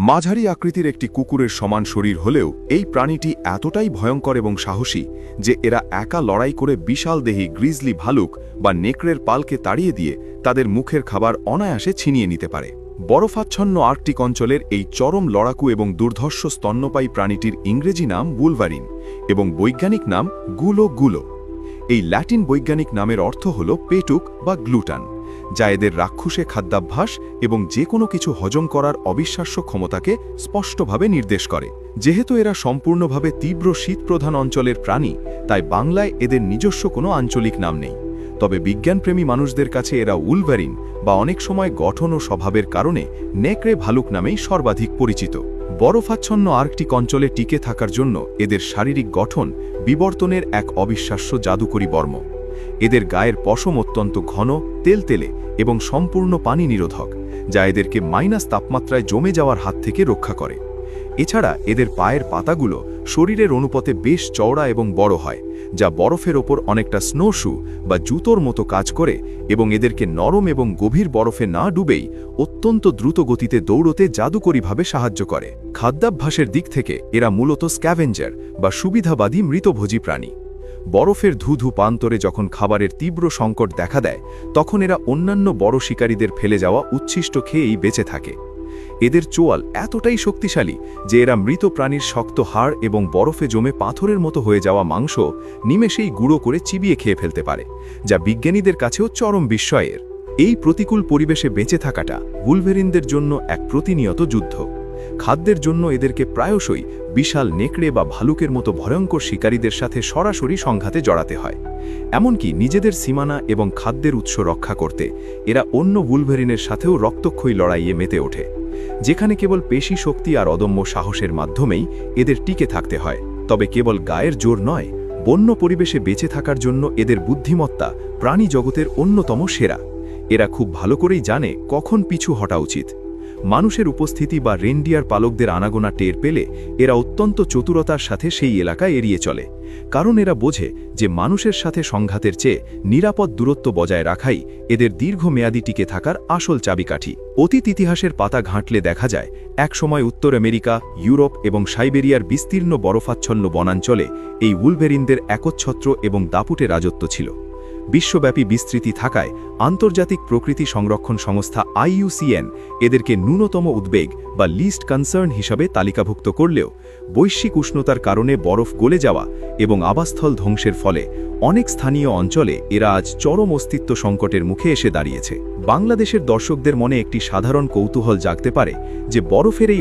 মাঝারি আকৃতির একটি কুকুরের সমান শরীর হলেও এই প্রাণীটি এতটাই ভয়ঙ্কর এবং সাহসী যে এরা একা লড়াই করে বিশালদেহী গ্রিজলি ভালুক বা নেকড়ের পালকে তাড়িয়ে দিয়ে তাদের মুখের খাবার অনায়াসে ছিনিয়ে নিতে পারে। বরফাচ্ছন্ন আর্কটিক অঞ্চলের এই চরম লড়াকু এবং দুর্ধর্ষ স্তন্যপায়ী প্রাণীটির ইংরেজি নাম বুলভারিন এবং বৈজ্ঞানিক নাম গুলো। এই ল্যাটিন বৈজ্ঞানিক নামের অর্থ হল পেটুক বা গ্লুটান, যা এদের রাক্ষসে খাদ্যাভ্যাস এবং যে কোনো কিছু হজম করার অবিশ্বাস্য ক্ষমতাকে স্পষ্টভাবে নির্দেশ করে। যেহেতু এরা সম্পূর্ণভাবে তীব্র শীতপ্রধান অঞ্চলের প্রাণী, তাই বাংলায় এদের নিজস্ব কোনো আঞ্চলিক নাম নেই। তবে বিজ্ঞানপ্রেমী মানুষদের কাছে এরা উলভারিন বা অনেক সময় গঠন ও স্বভাবের কারণে নেকড়ে ভালুক নামেই সর্বাধিক পরিচিত। বরফাচ্ছন্ন আর্কটিক অঞ্চলে টিকে থাকার জন্য এদের শারীরিক গঠন বিবর্তনের এক অবিশ্বাস্য জাদুকরী বর্ম। এদের গায়ের পশম অত্যন্ত ঘন, তেলতেলে এবং সম্পূর্ণ পানি নিরোধক, যা এদেরকে মাইনাস তাপমাত্রায় জমে যাওয়ার হাত থেকে রক্ষা করে। এছাড়া এদের পায়ের পাতাগুলো শরীরের অনুপাতে বেশ চওড়া এবং বড় হয়, যা বরফের ওপর অনেকটা স্নোশু বা জুতোর মতো কাজ করে এবং এদেরকে নরম এবং গভীর বরফে না ডুবেই অত্যন্ত দ্রুত গতিতে দৌড়তে জাদুকরীভাবে সাহায্য করে। খাদ্যাভ্যাসের দিক থেকে এরা মূলত স্ক্যাভেঞ্জার বা সুবিধাবাদী মৃতভোজী প্রাণী। বরফের ধুধু প্রান্তরে যখন খাবারের তীব্র সংকট দেখা দেয়, তখন এরা অন্যান্য বড় শিকারীদের ফেলে যাওয়া উচ্ছিষ্ট খেয়েই বেঁচে থাকে। এদের চোয়াল এতটাই শক্তিশালী যে এরা মৃত প্রাণীর শক্ত হাড় এবং বরফে জমে পাথরের মতো হয়ে যাওয়া মাংস নিমেষেই গুঁড়ো করে চিবিয়ে খেয়ে ফেলতে পারে, যা বিজ্ঞানীদের কাছেও চরম বিস্ময়ের। এই প্রতিকূল পরিবেশে বেঁচে থাকাটা উলভারিনদের জন্য এক প্রতিনিয়ত যুদ্ধ। খাদ্যের জন্য এদেরকে প্রায়শই বিশাল নেকড়ে বা ভালুকের মতো ভয়ঙ্কর শিকারীদের সাথে সরাসরি সংঘাতে জড়াতে হয়। এমনকি নিজেদের সীমানা এবং খাদ্যের উৎস রক্ষা করতে এরা অন্য উলভারিনের সাথেও রক্তক্ষয়ী লড়াইয়ে মেতে ওঠে, যেখানে কেবল পেশি শক্তি আর অদম্য সাহসের মাধ্যমেই এদের টিকে থাকতে হয়। তবে কেবল গায়ের জোর নয়, বন্য পরিবেশে বেঁচে থাকার জন্য এদের বুদ্ধিমত্তা প্রাণী জগতের অন্যতম সেরা। এরা খুব ভালো করেই জানে কখন পিছু হটা উচিত। মানুষের উপস্থিতি বা রেনডিয়ার পালকদের আনাগোনা টের পেলে এরা অত্যন্ত চতুরতার সাথে সেই এলাকায় এড়িয়ে চলে, কারণ এরা বোঝে যে মানুষের সাথে সংঘাতের চেয়ে নিরাপদ দূরত্ব বজায় রাখাই এদের দীর্ঘমেয়াদী টিকে থাকার আসল চাবিকাঠি। অতীত ইতিহাসের পাতা ঘাঁটলে দেখা যায়, একসময় উত্তর আমেরিকা, ইউরোপ এবং সাইবেরিয়ার বিস্তীর্ণ বরফাচ্ছন্ন বনাঞ্চলে এই উলভারিনদের একচ্ছত্র এবং দাপুটে রাজত্ব ছিল। বিশ্বব্যাপী বিস্তৃতি থাকায় আন্তর্জাতিক প্রকৃতি সংরক্ষণ সংস্থা IUCN এদেরকে ন্যূনতম উদ্বেগ বা লিস্ট কনসার্ন হিসাবে তালিকাভুক্ত করলেও বৈশ্বিক উষ্ণতার কারণে বরফ গলে যাওয়া এবং আবাসস্থল ধ্বংসের ফলে অনেক স্থানীয় অঞ্চলে এরা আজ চরম অস্তিত্ব সংকটের মুখে এসে দাঁড়িয়েছে। বাংলাদেশের দর্শকদের মনে একটি সাধারণ কৌতূহল জাগতে পারে যে বরফের এই